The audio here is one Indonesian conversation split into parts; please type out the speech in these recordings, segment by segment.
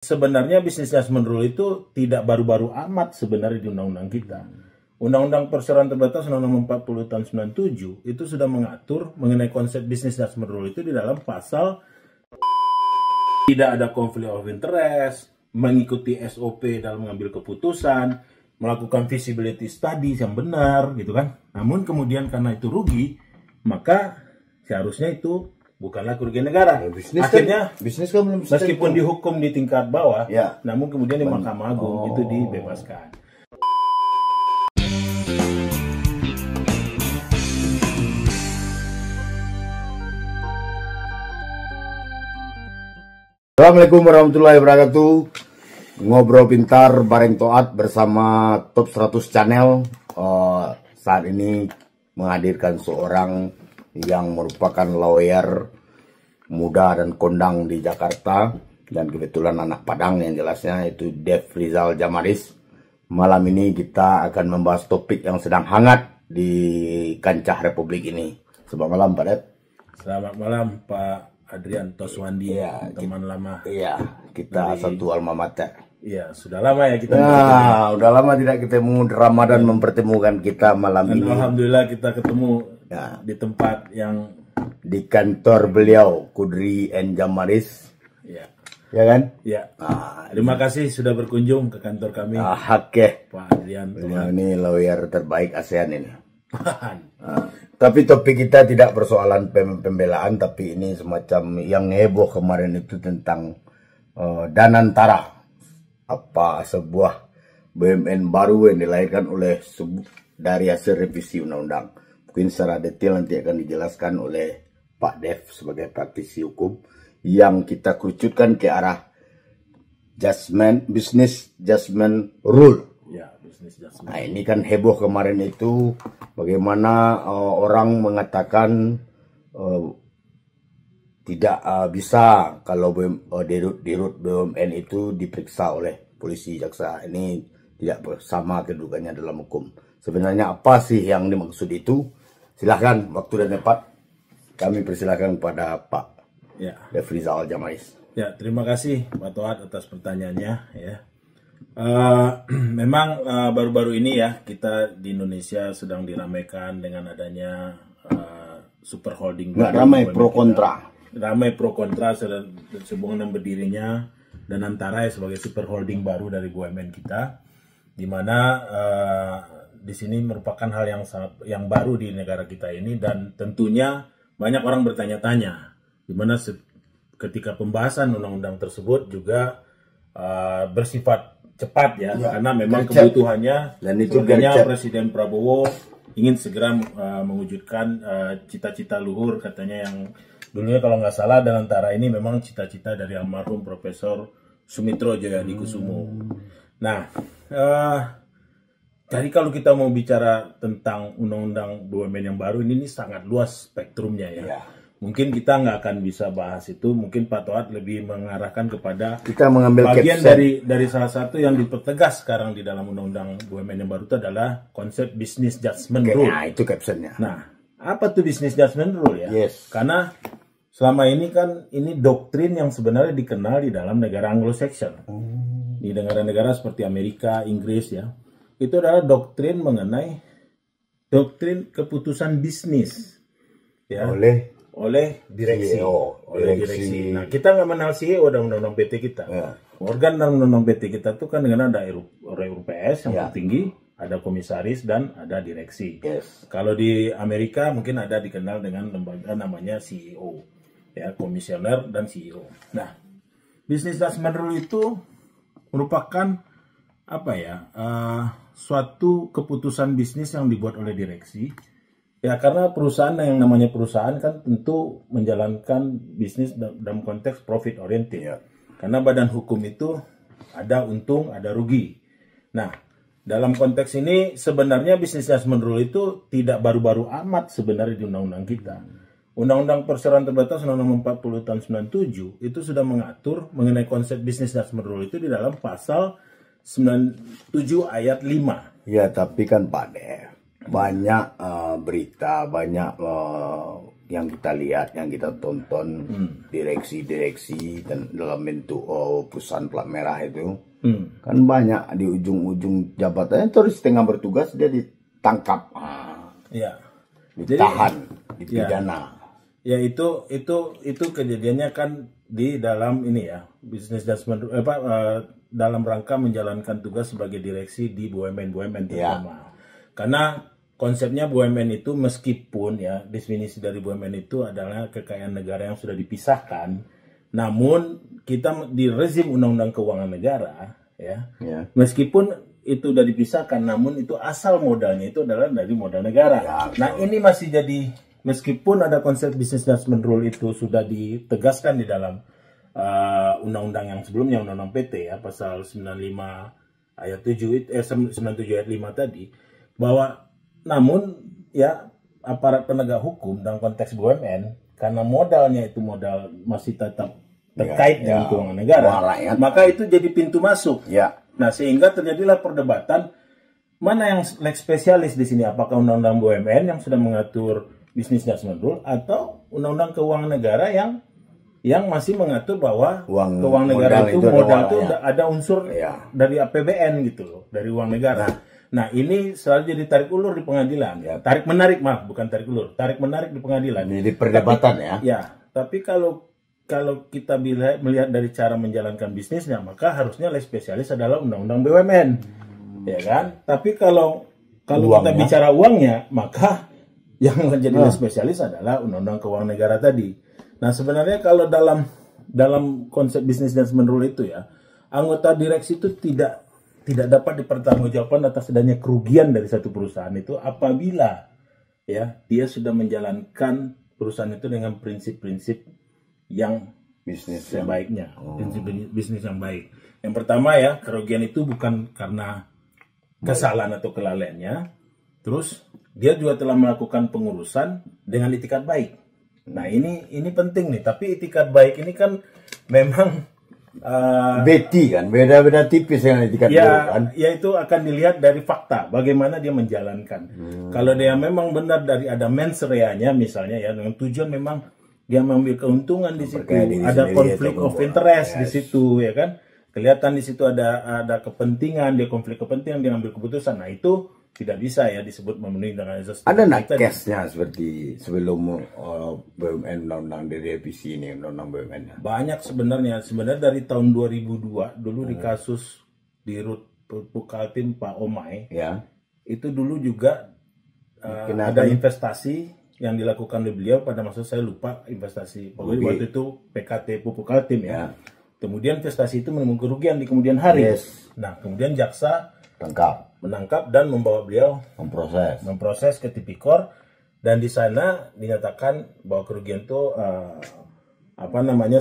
Sebenarnya business judgment rule itu tidak baru-baru amat sebenarnya di undang-undang kita. Undang-undang perseroan terbatas Undang-Undang 40 tahun 97 itu sudah mengatur mengenai konsep business judgment rule itu di dalam pasal tidak ada konflik of interest, mengikuti SOP dalam mengambil keputusan, melakukan feasibility study yang benar gitu kan. Namun kemudian karena itu rugi, maka seharusnya itu bukanlah kerugian negara. Bisnis akhirnya kan, bisnis kan belum meskipun dihukum di tingkat bawah, ya, namun kemudian di Mahkamah Agung itu dibebaskan. Assalamualaikum warahmatullahi wabarakatuh. Ngobrol pintar bareng Toat bersama Top 100 Channel. Saat ini menghadirkan seorang yang merupakan lawyer muda dan kondang di Jakarta, dan kebetulan anak Padang yang jelasnya, itu Dev Rizal Jamaris. Malam ini kita akan membahas topik yang sedang hangat di kancah Republik ini. Selamat malam Pak Dev. Selamat malam Pak Adrian Toswandi, ya, teman lama. Iya, kita dari satu alma mater. Iya, sudah lama ya kita. Nah, udah lama tidak ketemu. Ramadan mempertemukan kita malam ini. Alhamdulillah kita ketemu ya, di tempat yang di kantor beliau, Kudri and Jamaris. Ya. Ya kan? Ya. Terima kasih sudah berkunjung ke kantor kami. Oke. Pak Adrian. Beliau ini lawyer terbaik ASEAN ini. Tapi topik kita tidak persoalan pembelaan, tapi ini semacam yang heboh kemarin itu tentang Danantara, apa sebuah BUMN baru yang dilahirkan oleh dari hasil revisi undang-undang. Mungkin secara detail nanti akan dijelaskan oleh Pak Dev sebagai praktisi hukum, yang kita kerucutkan ke arah business judgment rule. Ya, business judgment. Nah, ini kan heboh kemarin itu bagaimana orang mengatakan tidak bisa kalau dirut BUMN itu diperiksa oleh polisi jaksa. Ini tidak sama kedudukannya dalam hukum. Sebenarnya apa sih yang dimaksud itu? Silahkan, waktu dan tempat kami persilahkan kepada Pak Dev Rizal Jamaris. Ya, terima kasih Pak Toat atas pertanyaannya. Ya, memang baru-baru ini ya kita di Indonesia sedang diramaikan dengan adanya super holding. Nggak ramai pro kontra. Ramai pro kontra sehubungan dengan berdirinya Danantara sebagai super holding baru dari BUMN kita, di mana di sini merupakan hal yang baru di negara kita ini, dan tentunya banyak orang bertanya-tanya di mana ketika pembahasan undang-undang tersebut juga bersifat cepat ya, karena memang kebutuhannya dan itu Presiden Prabowo ingin segera mewujudkan cita-cita luhur katanya, yang dulunya kalau nggak salah Danantara ini memang cita-cita dari almarhum Profesor Sumitro Jayadikusumo. Nah, jadi kalau kita mau bicara tentang undang-undang BUMN yang baru ini sangat luas spektrumnya ya. Mungkin kita nggak akan bisa bahas itu. Mungkin Pak Toat lebih mengarahkan kepada kita mengambil bagian dari salah satu yang dipertegas sekarang di dalam undang-undang BUMN yang baru itu adalah konsep business judgment rule. Nah, itu captionnya. Nah, apa tuh business judgment rule ya? Karena selama ini kan ini doktrin yang sebenarnya dikenal di dalam negara Anglo-Saxon. Di negara-negara seperti Amerika, Inggris ya. Itu adalah doktrin mengenai doktrin keputusan bisnis ya, oleh direksi. Direksi. Nah, kita nggak mengenal CEO dalam undang-undang PT kita. Organ dalam undang-undang PT kita tuh kan dengan ada RUPS yang tertinggi, ada komisaris dan ada direksi. Kalau di Amerika mungkin ada dikenal dengan lembaga namanya CEO, ya, komisioner dan CEO. Nah, business judgment rule itu merupakan apa ya? Suatu keputusan bisnis yang dibuat oleh direksi. Ya, karena perusahaan yang namanya perusahaan kan tentu menjalankan bisnis dalam konteks profit oriented. Karena badan hukum itu ada untung, ada rugi. Nah, dalam konteks ini sebenarnya business judgment rule itu tidak baru-baru amat sebenarnya di undang-undang kita. Undang-undang perseroan terbatas Undang-Undang 40 tahun 97 itu sudah mengatur mengenai konsep business judgment rule itu di dalam pasal 97 ayat 5. Ya, tapi kan Pak Dev, banyak berita, banyak yang kita lihat, yang kita tonton, direksi-direksi dan dalam bentuk perusahaan plat merah itu, kan banyak di ujung-ujung jabatannya terus setengah bertugas dia ditangkap, ditahan, dipidana. Ya itu kejadiannya kan di dalam ini ya, bisnis adjustment dalam rangka menjalankan tugas sebagai direksi di BUMN terutama. Karena konsepnya BUMN itu meskipun ya definisi dari BUMN itu adalah kekayaan negara yang sudah dipisahkan, namun kita di rezim Undang-Undang Keuangan Negara ya, meskipun itu sudah dipisahkan, namun itu asal modalnya itu adalah dari modal negara. Nah ini masih jadi, meskipun ada konsep business adjustment rule itu sudah ditegaskan di dalam undang-undang yang sebelumnya, undang-undang PT ya, pasal 95 ayat 7 97 ayat 5 tadi, bahwa namun ya aparat penegak hukum dalam konteks BUMN karena modalnya itu modal masih tetap terkait dengan keuangan negara, maka itu jadi pintu masuk. Nah sehingga terjadilah perdebatan mana yang lex spesialis di sini, apakah undang-undang BUMN yang sudah mengatur business adjustment rule atau undang-undang keuangan negara yang masih mengatur bahwa keuangan negara itu modal itu ada unsur dari APBN gitu loh, dari uang negara. Nah ini selalu jadi tarik ulur di pengadilan, tarik menarik, maaf bukan tarik ulur, tarik menarik di pengadilan. Jadi perdebatan tapi kalau kita melihat dari cara menjalankan bisnisnya, maka harusnya lex spesialis adalah undang-undang BUMN, ya kan? Tapi kalau kita bicara uangnya, maka yang menjadi lex spesialis adalah undang-undang keuangan negara tadi. Nah sebenarnya kalau dalam konsep bisnis adjustment rule itu ya, anggota direksi itu tidak dapat dipertanggungjawabkan atas adanya kerugian dari satu perusahaan itu apabila ya dia sudah menjalankan perusahaan itu dengan prinsip-prinsip yang bisnis sebaiknya, prinsip bisnis yang baik. Yang pertama ya, kerugian itu bukan karena kesalahan atau kelalaiannya, terus dia juga telah melakukan pengurusan dengan itikat baik. Nah ini penting nih, tapi itikat baik ini kan memang beti kan, beda-beda tipis dengan etikat buruk kan. Ya itu akan dilihat dari fakta, bagaimana dia menjalankan. Kalau dia memang benar dari ada mens rea-nya misalnya ya, dengan tujuan memang dia mengambil keuntungan di situ, ada konflik of interest di situ ya kan. Kelihatan di situ ada kepentingan, dia konflik kepentingan, dia ambil keputusan. Nah itu tidak bisa ya disebut memenuhi dengan azas. Ada nak case-nya seperti sebelum BUMN undang-undang direvisi ini, undang-undang BUMN? Banyak sebenarnya dari tahun 2002 dulu di kasus di Rut Pukaltim Pak Omai, itu dulu juga ada investasi yang dilakukan oleh beliau pada masa saya lupa investasi, pokoknya waktu itu PKT Pupuk Kaltim ya. Kemudian investasi itu menemukan kerugian di kemudian hari. Nah kemudian jaksa menangkap dan membawa beliau memproses ke Tipikor, dan di sana dinyatakan bahwa kerugian itu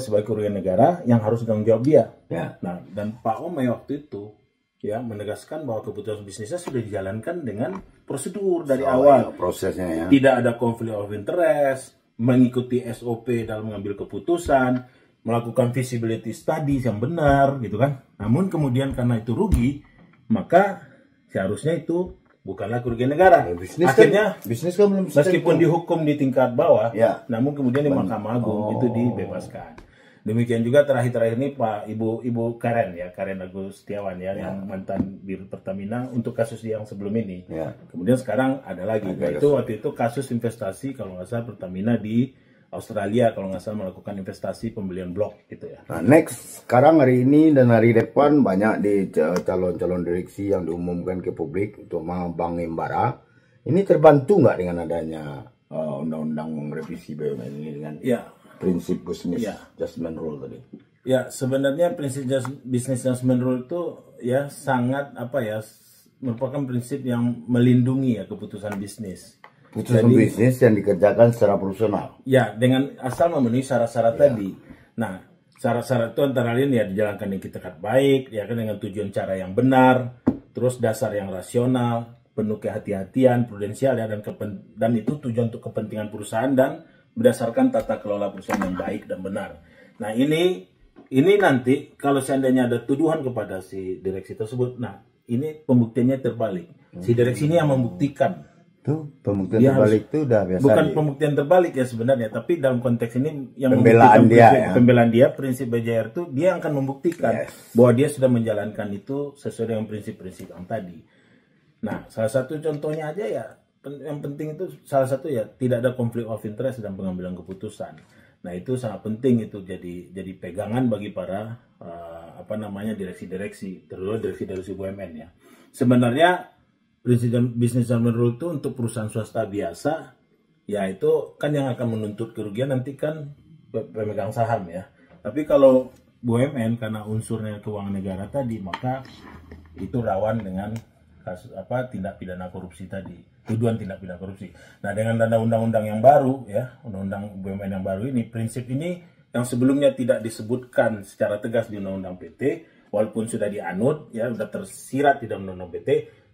sebagai kerugian negara yang harus ditanggung jawab dia. Nah dan Pak Omai waktu itu ya menegaskan bahwa keputusan bisnisnya sudah dijalankan dengan prosedur dari awal, prosesnya ya. Tidak ada konflik of interest, mengikuti SOP dalam mengambil keputusan, melakukan feasibility studies yang benar gitu kan. Namun kemudian karena itu rugi, maka seharusnya itu bukanlah kerugian negara. Akhirnya bisnis kan belum meskipun dihukum di tingkat bawah, namun kemudian di Mahkamah Agung itu dibebaskan. Demikian juga terakhir ini Pak Ibu Karen Agus Setiawan yang mantan Dirut Pertamina untuk kasus yang sebelum ini. Kemudian sekarang ada lagi, yaitu waktu itu kasus investasi kalau nggak salah Pertamina di Australia kalau nggak salah melakukan investasi pembelian blok gitu ya. Nah next, sekarang hari ini dan hari depan banyak di calon-calon direksi yang diumumkan ke publik untuk Bank Himbara. Ini terbantu nggak dengan adanya undang-undang revisi BUMN ini dengan prinsip business adjustment rule tadi? Ya sebenarnya prinsip business adjustment rule itu ya sangat merupakan prinsip yang melindungi ya keputusan bisnis. Keputusan bisnis yang dikerjakan secara profesional. Ya, dengan asal memenuhi syarat-syarat tadi. Nah, syarat-syarat itu antara lain ya dijalankan dengan itikat baik, ya kan dengan tujuan cara yang benar, terus dasar yang rasional, penuh kehati-hatian, prudensial ya, dan itu tujuan untuk kepentingan perusahaan dan berdasarkan tata kelola perusahaan yang baik dan benar. Nah, ini nanti kalau seandainya ada tuduhan kepada si direksi tersebut, nah ini pembuktiannya terbalik. Si direksi ini yang membuktikan Itu pembuktian terbalik itu udah biasa. Bukan pembuktian terbalik ya sebenarnya, tapi dalam konteks ini yang pembelaan dia, prinsip BJR itu dia akan membuktikan bahwa dia sudah menjalankan itu sesuai dengan prinsip-prinsip yang tadi. Nah, salah satu contohnya aja ya, yang penting itu salah satu ya tidak ada konflik of interest dalam pengambilan keputusan. Nah, itu sangat penting itu jadi pegangan bagi para direksi-direksi, terutama direksi BUMN ya. Sebenarnya prinsip bisnis judgment rule itu untuk perusahaan swasta biasa, ya itu kan yang akan menuntut kerugian nanti kan pemegang saham ya. Tapi kalau BUMN karena unsurnya keuangan negara tadi, maka itu rawan dengan kasus tindak pidana korupsi tadi, tuduhan tindak pidana korupsi. Nah, dengan dana undang-undang yang baru ya, undang-undang BUMN yang baru ini, prinsip ini yang sebelumnya tidak disebutkan secara tegas di undang-undang PT, walaupun sudah dianut ya, sudah tersirat di dalam undang-undang PT.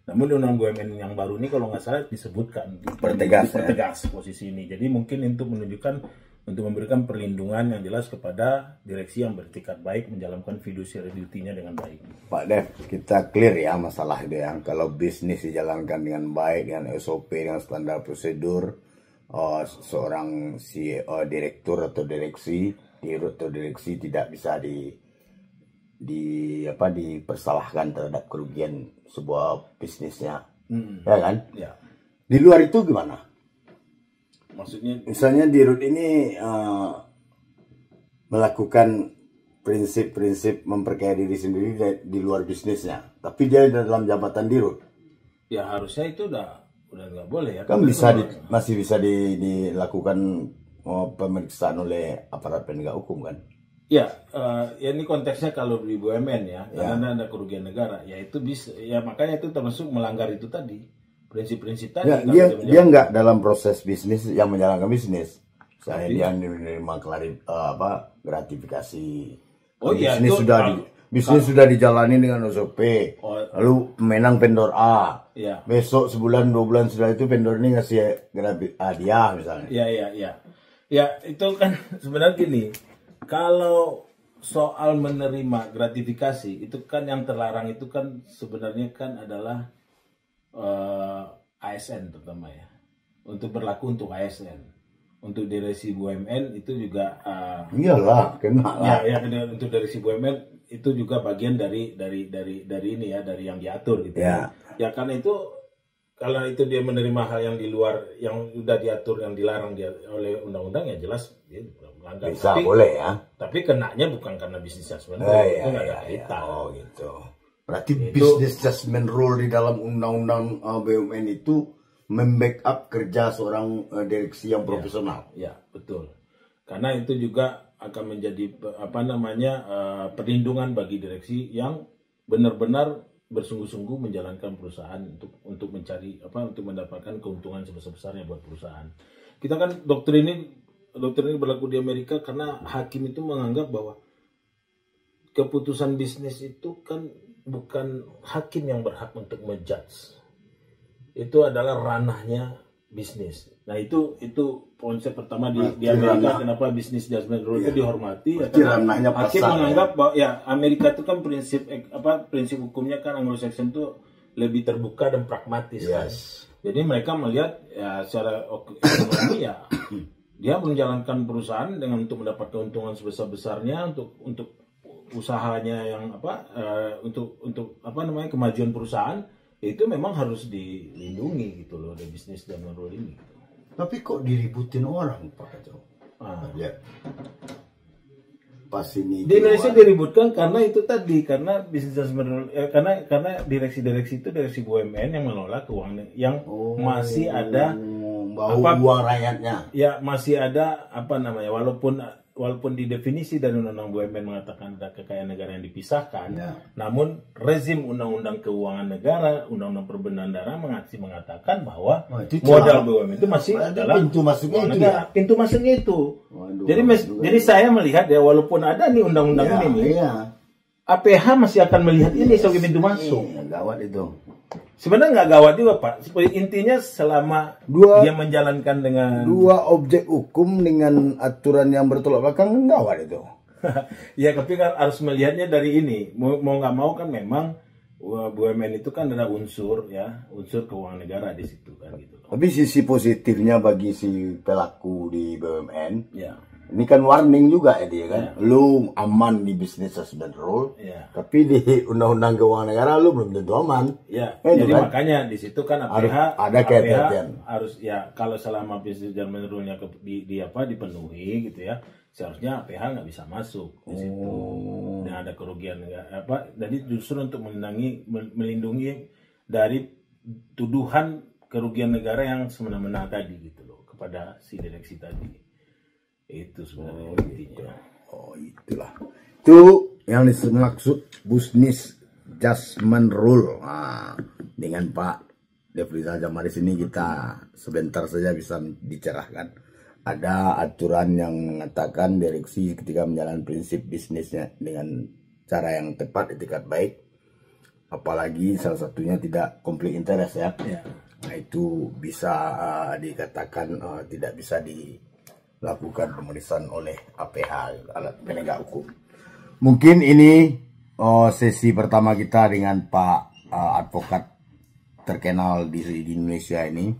Namun di undang BUMN yang baru ini kalau nggak salah disebutkan, dipertegas posisi ini. Jadi mungkin untuk memberikan perlindungan yang jelas kepada direksi yang beretikat baik menjalankan fiduciary duty-nya dengan baik. Pak Dev, kita clear ya masalah itu yang kalau bisnis dijalankan dengan baik, dengan SOP, dengan standar prosedur, seorang CEO, direktur atau direksi, tidak bisa dipersalahkan terhadap kerugian sebuah bisnisnya, ya kan? Ya. Di luar itu gimana? Maksudnya? Misalnya Dirut ini melakukan prinsip-prinsip memperkaya diri sendiri di luar bisnisnya, tapi dia dalam jabatan Dirut. Ya harusnya itu udah nggak boleh ya. Kan masih bisa dilakukan pemeriksaan oleh aparat penegak hukum kan? Ya, ini konteksnya kalau di BUMN ya, karena ada kerugian negara, ya itu bisa, ya makanya itu termasuk melanggar itu tadi, prinsip-prinsip tadi. Ya, dia nggak dalam proses bisnis yang menjalankan bisnis. Saya dia menerima gratifikasi. Bisnis sudah dijalani dengan SOP, lalu menang vendor A. Ya. Besok sebulan 2 bulan setelah itu vendor ini ngasih hadiah misalnya. Ya itu kan sebenarnya gini. Kalau soal menerima gratifikasi itu kan yang terlarang itu kan sebenarnya kan adalah ASN terutama ya, untuk berlaku untuk ASN, untuk direksi BUMN itu juga iyalah kena ya untuk direksi BUMN itu juga bagian dari ini ya, dari yang diatur gitu ya karena itu kalau itu dia menerima hal yang di luar yang sudah diatur, yang dilarang oleh undang-undang, ya jelas dia melanggar. Bisa, boleh ya. Tapi kenanya bukan karena bisnis judgment rule, itu nggak ada kaitan. Oh gitu. Berarti bisnis judgment rule di dalam undang-undang BUMN itu membackup kerja seorang direksi yang profesional. Ya, betul. Karena itu juga akan menjadi perlindungan bagi direksi yang benar-benar bersungguh-sungguh menjalankan perusahaan untuk mencari untuk mendapatkan keuntungan sebesar-besarnya buat perusahaan. Kita kan doktrin ini berlaku di Amerika karena hakim itu menganggap bahwa keputusan bisnis itu kan bukan hakim yang berhak untuk menjudge. Itu adalah ranahnya bisnis. Nah itu konsep pertama di Amerika, kenapa bisnis judgment rule itu dihormati. Karena hakim menganggap bahwa ya Amerika itu kan prinsip hukumnya kan Anglo-Saxon itu lebih terbuka dan pragmatis. Kan? Jadi mereka melihat ya secara ekonomi ya dia menjalankan perusahaan dengan untuk mendapat keuntungan sebesar-besarnya untuk usahanya yang untuk kemajuan perusahaan, itu memang harus dilindungi gitu loh, dari bisnis judgment rule ini. Tapi kok diributin orang Pak Kacau? Pas ini di Indonesia diributkan karena itu tadi, karena bisnis judgment rule, karena direksi-direksi itu direksi BUMN yang menolak keuangan yang masih ada uang rakyatnya. Ya masih ada walaupun di definisi dari undang-undang BUMN mengatakan ada kekayaan negara yang dipisahkan, namun rezim undang-undang keuangan negara, undang-undang perbendaharaan negara mengatakan bahwa modal BUMN itu masih adalah pintu masuknya itu negara. Pintu masuknya itu. Jadi saya melihat ya, walaupun ada nih undang-undang ini, APH masih akan melihat ini sebagai pintu masuk. Gawat itu. Sebenarnya nggak gawat juga Pak. Intinya selama dia menjalankan dengan dua objek hukum dengan aturan yang bertolak belakang, gawat itu. Ya tapi kan harus melihatnya dari ini. Mau nggak mau kan memang BUMN itu kan ada unsur keuangan negara di situ kan gitu. Tapi sisi positifnya bagi si pelaku di BUMN, ya. Ini kan warning juga ya dia kan, lu aman di bisnis assessment rule, tapi di undang-undang keuangan negara lu belum tentu aman. Ya, jadi kan? Makanya di situ kan APH ada kaitan. Harus ya kalau selama bisnis assessment rule-nya dipenuhi gitu ya, seharusnya APH nggak bisa masuk di situ. Dan ada kerugian jadi justru untuk melindungi dari tuduhan kerugian negara yang semena-mena tadi gitu loh kepada si direksi tadi. Itu sebenarnya intinya. Itulah. Itu yang dimaksud business adjustment rule. Nah, dengan Pak Devriza Jamari sini kita sebentar saja bisa dicerahkan. Ada aturan yang mengatakan direksi ketika menjalankan prinsip bisnisnya dengan cara yang tepat, etikat baik, apalagi salah satunya tidak konflik interest ya. Nah, itu bisa dikatakan tidak bisa dilakukan pemeriksaan oleh APH, alat penegak hukum. Mungkin ini sesi pertama kita dengan Pak advokat terkenal di Indonesia ini,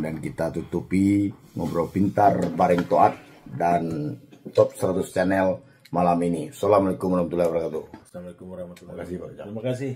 dan kita tutupi Ngobrol Pintar bareng Toat dan Top 100 Channel malam ini. Assalamualaikum warahmatullahi wabarakatuh. Assalamualaikum warahmatullahi wabarakatuh. Terima kasih.